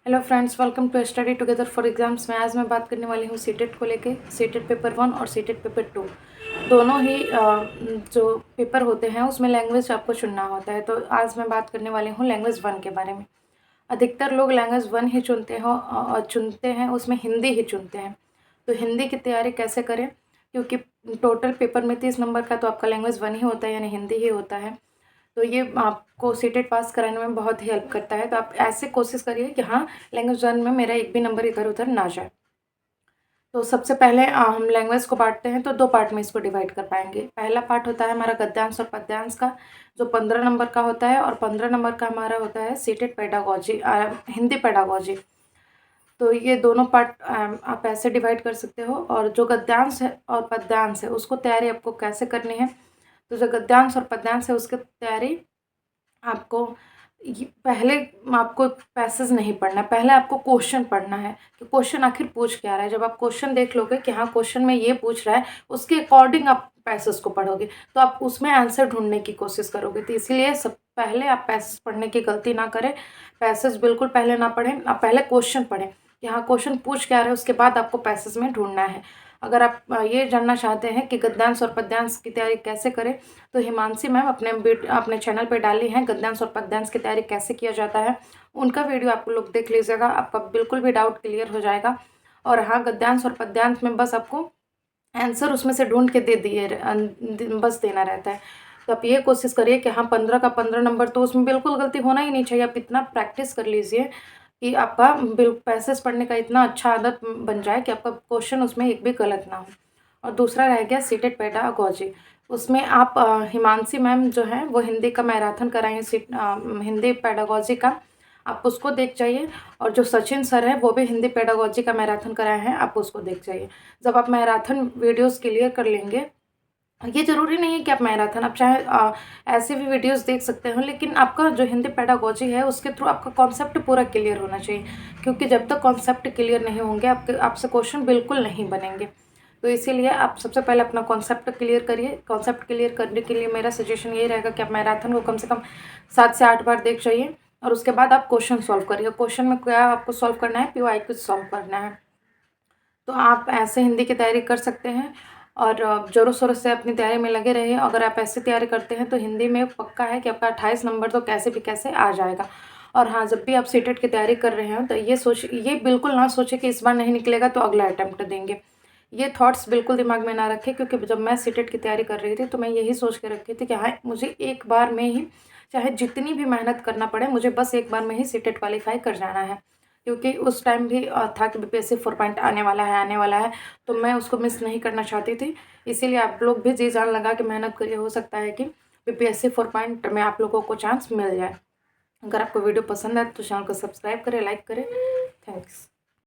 Hello friends, welcome to study together for exams में। आज मैं बात करने वाली हूँ सीटेट को लेके। सीटेट पेपर 1 और सीटेट पेपर 2 दोनों ही जो पेपर होते हैं उसमें लैंग्वेज आपको चुनना होता है। तो आज मैं बात करने वाली हूँ लैंग्वेज 1 के बारे में। अधिकतर लोग लैंग्वेज 1 ही चुनते हैं, उसमें हिंदी ही चुनते हैं। तो हिंदी की तैयारी कैसे करें, क्योंकि टोटल पेपर में 30 नंबर का तो आपका लैंग्वेज 1 ही होता है, यानी हिंदी ही होता है। तो ये आपको सीटेट पास कराने में बहुत ही हेल्प करता है। तो आप ऐसे कोशिश करिए कि हाँ, लैंग्वेज 1 में मेरा एक भी नंबर इधर उधर ना जाए। तो सबसे पहले हम लैंग्वेज को बांटते हैं, तो 2 पार्ट में इसको डिवाइड कर पाएंगे। पहला पार्ट होता है हमारा गद्यांश और पद्यांश का, जो 15 नंबर का होता है, और 15 नंबर का हमारा होता है सीटेट पेडागोजी, हिंदी पेडागोजी। तो ये दोनों पार्ट आप ऐसे डिवाइड कर सकते हो। और जो गद्यांश है और पद्यांश है उसको तैयारी आपको कैसे करनी है, तो जो गद्यांश और पद्यांश है उसकी तैयारी आपको पहले आपको पैसेज नहीं पढ़ना है, पहले आपको क्वेश्चन पढ़ना है कि क्वेश्चन आखिर पूछ क्या रहा है। जब आप क्वेश्चन देख लोगे कि हाँ क्वेश्चन में ये पूछ रहा है, उसके अकॉर्डिंग आप पैसेज को पढ़ोगे तो आप उसमें आंसर ढूंढने की कोशिश करोगे। तो इसीलिए सब पहले आप पैसेज पढ़ने की गलती ना करें। पैसेज बिल्कुल पहले ना पढ़ें, आप पहले क्वेश्चन पढ़ें कि हाँ क्वेश्चन पूछ क्या रहा है, उसके बाद आपको पैसेज में ढूंढना है। अगर आप ये जानना चाहते हैं कि गद्यांश और पद्यांश की तैयारी कैसे करें, तो हिमांशी मैम अपने चैनल पे डाली हैं गद्यांश और पद्यांश की तैयारी कैसे किया जाता है। उनका वीडियो आप लोग देख लीजिएगा, आपका बिल्कुल भी डाउट क्लियर हो जाएगा। और हाँ, गद्यांश और पद्यांश में बस आपको आंसर उसमें से ढूंढ के बस देना रहता है। तो आप ये कोशिश करिए कि हाँ 15 का 15 नंबर तो उसमें बिल्कुल गलती होना ही नहीं चाहिए। आप इतना प्रैक्टिस कर लीजिए कि आपका पैसेज पढ़ने का इतना अच्छा आदत बन जाए कि आपका क्वेश्चन उसमें एक भी गलत ना हो। और दूसरा रह गया सीटेट पेडागोजी। उसमें आप हिमांशी मैम जो है वो हिंदी का मैराथन कराएंगे, हिंदी पेडागोजी का, आप उसको देख जाइए। और जो सचिन सर है वो भी हिंदी पेडागोजी का मैराथन कराए हैं, आप उसको देख जाइए। जब आप मैराथन वीडियोस क्लियर कर लेंगे, ये ज़रूरी नहीं है कि आप मैराथन, आप चाहे ऐसे भी वीडियोस देख सकते हो, लेकिन आपका जो हिंदी पेडागोजी है उसके थ्रू आपका कॉन्सेप्ट पूरा क्लियर होना चाहिए। क्योंकि जब तक कॉन्सेप्ट क्लियर नहीं होंगे आपसे क्वेश्चन बिल्कुल नहीं बनेंगे। तो इसीलिए आप सबसे पहले अपना कॉन्सेप्ट क्लियर करिए। कॉन्सेप्ट क्लियर करने के लिए मेरा सजेशन यही रहेगा कि आप मैराथन को कम से कम 7 से 8 बार देख जाइए। और उसके बाद आप क्वेश्चन सॉल्व करिए। क्वेश्चन में क्या आपको सॉल्व करना है, PYQ सॉल्व करना है। तो आप ऐसे हिंदी की तैयारी कर सकते हैं और ज़ोरों शोरों से अपनी तैयारी में लगे रहिए। अगर आप ऐसे तैयारी करते हैं तो हिंदी में पक्का है कि आपका 28 नंबर तो कैसे भी कैसे आ जाएगा। और हाँ, जब भी आप सीटेट की तैयारी कर रहे हो तो ये बिल्कुल ना सोचे कि इस बार नहीं निकलेगा तो अगला अटैम्प्ट देंगे। ये थॉट्स बिल्कुल दिमाग में ना रखें, क्योंकि जब मैं सीटेट की तैयारी कर रही थी तो मैं यही सोच के रखी थी कि हाँ मुझे एक बार में ही, चाहे जितनी भी मेहनत करना पड़े, मुझे बस एक बार में ही सीटेट क्वालिफाई कर जाना है। क्योंकि उस टाइम भी था कि BPSC 4 पॉइंट आने वाला है, तो मैं उसको मिस नहीं करना चाहती थी। इसीलिए आप लोग भी जी जान लगा के मेहनत करिए, हो सकता है कि BPSC 4 पॉइंट में आप लोगों को चांस मिल जाए। अगर आपको वीडियो पसंद आए तो चैनल को सब्सक्राइब करें, लाइक करें। थैंक्स।